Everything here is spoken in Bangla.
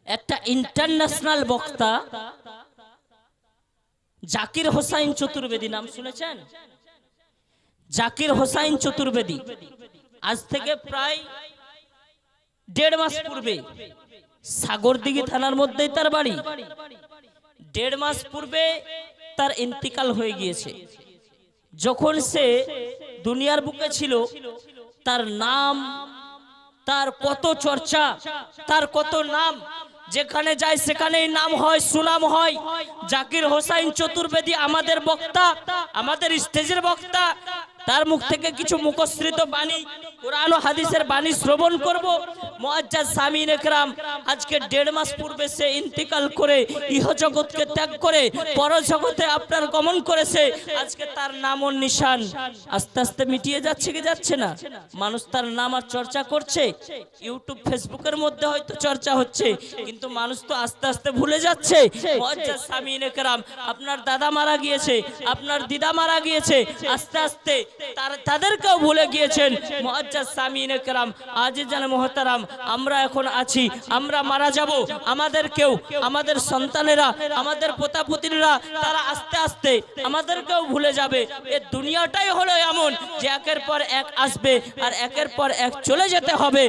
একটা ইন্টারন্যাশনাল বক্তা জাকির হোসাইন চতুর্বেদী, নাম শুনেছেন? জাকির হোসাইন চতুর্বেদী আজ থেকে প্রায় 1.5 মাস পূর্বে, সাগরদিঘি থানার মধ্যেই তার বাড়ি, 1.5 মাস পূর্বে তার ইন্তিকাল হয়ে গিয়েছে। যখন সে দুনিয়ার বুকে ছিল, তার নাম, তার কত চর্চা, তার কত নাম, যেখানে যায় সেখানেই নাম হয়, সুনাম হয়। জাকির হোসাইন চতুর্বেদী আমাদের বক্তা, আমাদের স্টেজের বক্তা। তার মুখ থেকে কিছু মুখশ্রিত বাণী, কুরআন ও হাদিসের বাণী শ্রবণ করব। মুআজ্জাজ সামিন একরাম, আজকে 1.5 মাস পূর্বে সে ইন্তিকাল করে ইহ জগৎকে ত্যাগ করে পরজগতে আপনার গমন করেছে। আজকে তার নাম ও নিশান আস্তে আস্তে মিটিয়ে যাচ্ছে কি যাচ্ছে না? মানুষ তার নাম আর চর্চা করছে, ইউটিউব ফেসবুকের মধ্যে হয়তো চর্চা হচ্ছে, কিন্তু মানুষ তো আস্তে আস্তে ভুলে যাচ্ছে। মুআজ্জাজ সামিন একরাম, আপনার দাদা মারা গিয়েছে, আপনার দিদা মারা গিয়েছে, আস্তে আস্তে তাদেরকেও ভুলে গিয়েছেন। মুআজ্জাজ সামিন একরাম, আজিজান মুহতারাম, আমরা এখন আছি, আমরা মারা যাব, আমাদেরকেও, আমাদের সন্তানেরা, আমাদের পোতাপুতিরা, তারা আস্তে আস্তে আমাদেরকেও ভুলে যাবে। এই দুনিয়াটাই হলো এমন যে একের পর এক আসবে আর একের পর এক চলে যেতে হবে।